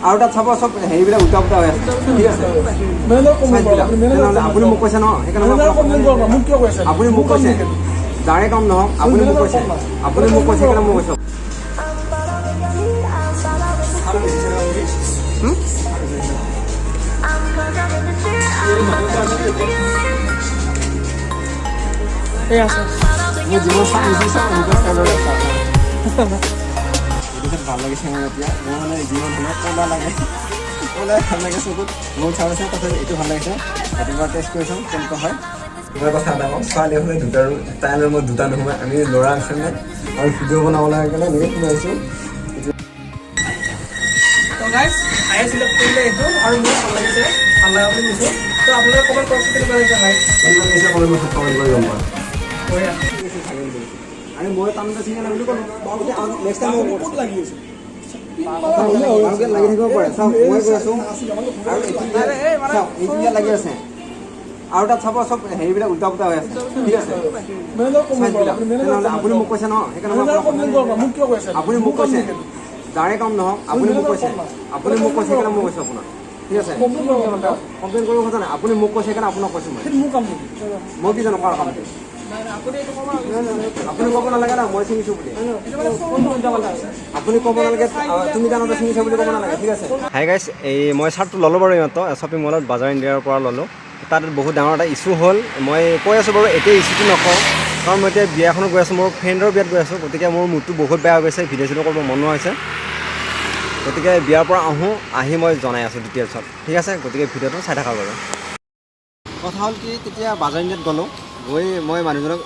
আৰু তাত চাব চব হেৰিবিলাক উল্টা পুল্টা হৈ আছে ঠিক আছে আপুনি মোক কৈছে ন সেইকাৰণে আপুনি মোক কৈছে যাৰে কাম নহওক আপুনি মোক কৈছে সেইকাৰণে মই কৈছোঁ ভাল লাগিছে মোৰ এতিয়া মোৰ মানে যিমান ধুনীয়া ক'লা লাগে ক'লাই ভাল লাগে চকুত মোৰ চাবচোন তাৰপিছত এইটো ভাল লাগিছে ৰাতিপুৱা টেষ্ট কৰি চাওঁ কেনেকুৱা হয় মই কথা এটা কওঁ ছোৱালী হ'লে তাইলৈ মই দুটা নোসোমাই আমি ল'ৰা আছে নাই আৰু ভিডিঅ' বনাবলৈ কাৰণে এনেকৈ সোমাইছোঁ আৰু মোৰ ভাল লাগিছে ভাল লগা বুলি কৈছোঁ তো আপোনালোকে ক'ৰবাত কষ্ট কেনেকুৱা লাগিছে ভাই কেনেকুৱা লাগিছে কমেণ্ট কৰি গম পাওঁ আৰু মই টাউনতে চিঙা নাই বুলি ক'লোঁ নেক্সট টাইম ক'ত লাগি আছে লাগি থাকিব পাৰে চাওক মই গৈ আছোঁ আৰু এইটো লাগি আছে আৰু তাত চাব চব হেৰিবিলাক উল্টা পুল্টা হৈ আছে ঠিক আছে আপুনি মোক কৈছে ন সেইকাৰণে আপুনি মোক কৈছে যাৰে কাম নহওক আপুনি মোক কৈছে সেইকাৰণে মই কৈছোঁ আপোনাক ঠিক আছে কমপ্লেইন কৰিব কথা নাই আপুনি মোক কৈছে সেইকাৰণে আপোনাক কৈছোঁ মই কি জানো কাৰ কামটো আপুনি ক'ব নালাগে না মই চিঙিছোঁ বুলি আপুনি ক'ব নালাগে তুমি জানোতে চিঙিছা বুলি ক'ব নালাগে ঠিক আছে হাই গাইছ এই মই চাৰ্টটো ল'লোঁ বাৰু ইহঁতৰ শ্বপিং মলত বাজাৰ ইণ্ডিয়াৰ পৰা ল'লোঁ তাত বহুত ডাঙৰ এটা ইছ্যু হ'ল মই কৈ আছোঁ বাৰু এতিয়া ইছ্যুটো নকওঁ কাৰণ মই এতিয়া বিয়া এখনত গৈ আছোঁ মোৰ ফ্ৰেণ্ডৰ বিয়াত গৈ আছোঁ গতিকে মোৰ মুডটো বহুত বেয়া হৈ গৈছে ভিডিঅ' চিডিঅ' কৰিব মন নোহোৱা হৈছে গতিকে বিয়াৰ পৰা আহি মই জনাই আছোঁ ডিটেইলছত ঠিক আছে গতিকে ভিডিঅ'টো চাই থাকা বাৰু কথা হ'ল কি তেতিয়া বাজাৰ ইণ্ডিয়াত গ'লোঁ গৈ মই মানুহজনক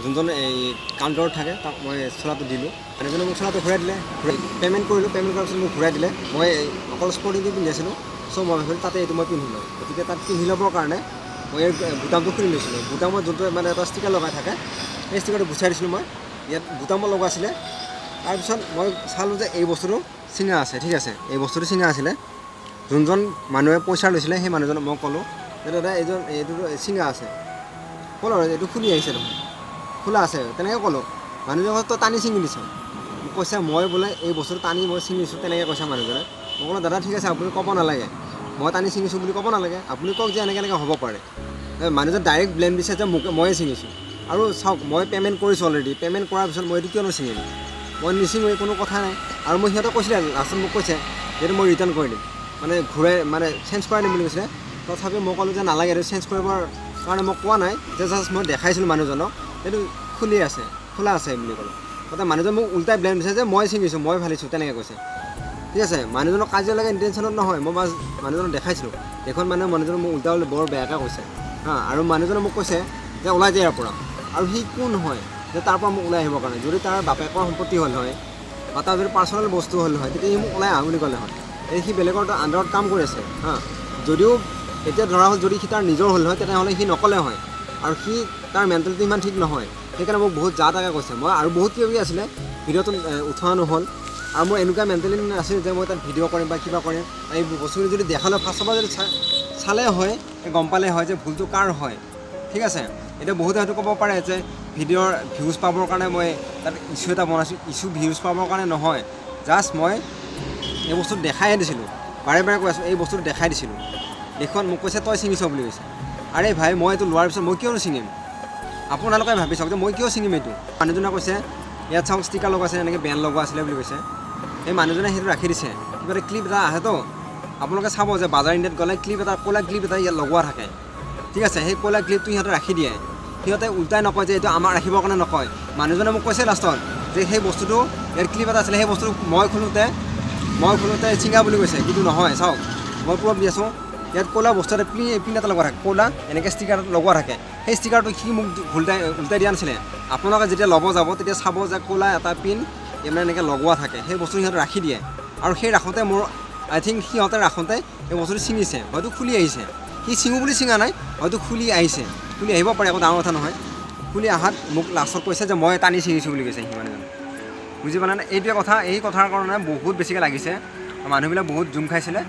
যোনজন এই কাউণ্টাৰত থাকে তাক মই চোলাটো দিলোঁ মানুহজনে মোক চোলাটো ঘূৰাই দিলে পে'মেণ্ট কৰিলোঁ পে'মেণ্ট কৰাৰ পিছত মোক ঘূৰাই দিলে মই অকল স্পৰ্টিংটো পিন্ধি আছিলোঁ চ' মই ভাবিলোঁ তাতে এইটো মই পিন্ধিলোঁ গতিকে তাত পিন্ধি ল'বৰ কাৰণে মই এই বুটামটো খুলি লৈছিলোঁ বুটামত যোনটো মানে এটা ষ্টিকাৰ লগাই থাকে সেই ষ্টিকাৰটো গুচাই দিছিলোঁ মই ইয়াত বুটামত লগা আছিলে তাৰপিছত মই চালোঁ যে এই বস্তুটো চিঙা আছে ঠিক আছে এই বস্তুটো চিঙা আছিলে যোনজন মানুহে পইচা লৈছিলে সেই মানুহজনক মই ক'লোঁ যে দাদা এইটো চিঙা আছে ক'লোঁ আৰু এইটো খুলি আহিছে দেখোন খোলা আছে তেনেকৈ ক'লোঁ মানুহজনক তই টানি ছিঙি দিছ কৈছে মই বোলে এই বস্তুটো টানি মই ছিঙিছোঁ তেনেকৈ কৈছে মানুহজনে মই ক'লোঁ দাদা ঠিক আছে আপুনি ক'ব নালাগে মই টানি ছিঙিছোঁ বুলি ক'ব নালাগে আপুনি কওক যে এনেকৈ হ'ব পাৰে মানুহজন ডাইৰেক্ট ব্লেম দিছে যে ময়ে ছিঙিছোঁ আৰু চাওক মই পে'মেণ্ট কৰিছোঁ অলৰেডি পে'মেণ্ট কৰাৰ পিছত মই এইটো কিয় নিছিঙিম মই নিছিঙোঁ কোনো কথা নাই আৰু মই সিহঁতে কৈছিলে লাষ্টত মোক কৈছে যিহেতু মই ৰিটাৰ্ণ কৰি দিম মানে ঘূৰাই মানে চেঞ্জ কৰাই দিম বুলি কৈছিলে তথাপিও মই ক'লোঁ যে নালাগে এইটো চেঞ্জ কৰিবৰ কাৰণে মই কোৱা নাই যে জাষ্ট মই দেখাইছিলোঁ মানুহজনক এইটো খোলা আছে বুলি ক'লোঁ তাতে মানুহজন মোক উল্টাই ব্লেম দিছে যে মই ছিঙিছোঁ মই ভালিছোঁ তেনেকৈ কৈছে ঠিক আছে মানুহজনক কাজিয়া লগা ইণ্টেনশ্যনত নহয় মই বাছ মানুহজনক দেখাইছিলোঁ এখন মানুহজনক মোক উল্টা বৰ বেয়াকৈ কৈছে আৰু মানুহজনে মোক কৈছে যে ওলাই যায় ইয়াৰ পৰা আৰু সি কোন হয় যে তাৰ পৰা মোক ওলাই আহিবৰ কাৰণে যদি তাৰ বাপেকৰ সম্পত্তি হ'ল হয় বা তাৰ যদি পাৰ্চনেল বস্তু হ'ল হয় তেতিয়া সি মোক ওলাই আহ বুলি ক'লে হয় সি বেলেগৰ আণ্ডাৰত কাম কৰি আছে যদিও এতিয়া ধৰা হ'ল যদি সি তাৰ নিজৰ হ'ল হয় তেনেহ'লে সি নক'লে হয় আৰু সি তাৰ মেণ্টেলিটি ইমান ঠিক নহয় সেইকাৰণে মোক বহুত তাকে কৈছে মই আৰু বহুত কিবা কিবি আছিলে ভিডিঅ'টো উঠোৱা নহ'ল আৰু মোৰ এনেকুৱা মেণ্টেলিটি নাছিল যে মই তাত ভিডিঅ' কৰিম বা কিবা কৰিম এই বস্তুখিনি যদি দেখালে ফাৰ্ষ্টৰ পৰা যদি চালে হয় গম পালে হয় যে ভুলটো কাৰ হয় ঠিক আছে এতিয়া বহুতে হয়তো ক'ব পাৰে যে ভিডিঅ'ৰ ভিউজ পাবৰ কাৰণে মই তাত ইছ্যু এটা বনাইছোঁ ইছ্যু ভিউজ পাবৰ কাৰণে নহয় জাষ্ট মই এই বস্তুটো দেখাই দিছিলোঁ বাৰে বাৰে কৈ আছোঁ এই বস্তুটো দেখাই দিছিলোঁ এইখন মোক কৈছে তই ছিঙিছ বুলি কৈছে আৰে ভাই মই এইটো লোৱাৰ পিছত মই কিয় ছিঙিম আপোনালোকে ভাবি চাওক যে মই কিয় ছিঙিম এইটো মানুহজনে কৈছে ইয়াত চাওক ষ্টিকাৰ লগা আছে এনেকৈ বেন লগোৱা আছিলে বুলি কৈছে সেই মানুহজনে সেইটো ৰাখি দিছে কিবা এটা ক্লিপ এটা আহেতো আপোনালোকে চাব যে বাজাৰ ইণ্ডিয়াত গ'লে ক্লিপ এটা ক'লা ক্লিপ এটা ইয়াত লগোৱা থাকে ঠিক আছে সেই ক'লা ক্লিপটো সিহঁতে ৰাখি দিয়ে সিহঁতে উল্টাই নকয় যে এইটো আমাৰ ৰাখিবৰ কাৰণে নকয় মানুহজনে মোক কৈছে লাষ্টত যে সেই বস্তুটো ইয়াত ক্লিপ এটা আছিলে সেই বস্তুটো মই খোলোতে ছিঙা বুলি কৈছে কিন্তু নহয় চাওক মই প্ৰ'ভ দি আছোঁ ইয়াত ক'লা বস্তু এটা পিন এটা লগোৱা থাকে ক'লা এনেকৈ ষ্টিকাৰ লগোৱা থাকে সেই ষ্টিকাৰটো সি মোক উল্টাই দিয়া নাছিলে আপোনালোকে যেতিয়া ল'ব যাব তেতিয়া চাব যে ক'লা এটা পিন মানে এনেকৈ লগোৱা থাকে সেই বস্তু সিহঁতে ৰাখি দিয়ে আৰু সেই ৰাখোঁতে মোৰ আই থিংক সিহঁতে ৰাখোঁতে এই বস্তুটো ছিঙিছে হয়তো খুলি আহিছে সি ছিঙো বুলি ছিঙা নাই হয়তো খুলি আহিছে খুলি আহিব পাৰে একো ডাঙৰ কথা নহয় খুলি অহাত মোক লাষ্টত কৈছে যে মই টানি ছিঙিছোঁ বুলি কৈছে সি মানুহজন বুজি পালে নে এইটোৱে কথা এই কথাৰ কাৰণে বহুত বেছিকৈ লাগিছে মানুহবিলাক বহুত জুম খাইছিলে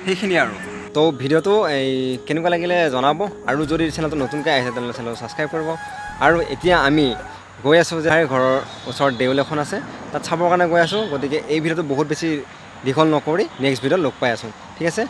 সেইখিনি আৰু তো ভিডিঅ'টো এই কেনেকুৱা লাগিলে জনাব আৰু যদি চেনেলটো নতুনকৈ আহিছে তেনেহ'লে চেনেলটো ছাবস্ক্ৰাইব কৰিব আৰু এতিয়া আমি গৈ আছোঁ যে ঘৰৰ ওচৰত দেউল এখন আছে তাত চাবৰ কাৰণে গৈ আছোঁ গতিকে এই ভিডিঅ'টো বহুত বেছি দীঘল নকৰি নেক্সট ভিডিঅ'ত লগ পাই আছোঁ ঠিক আছে।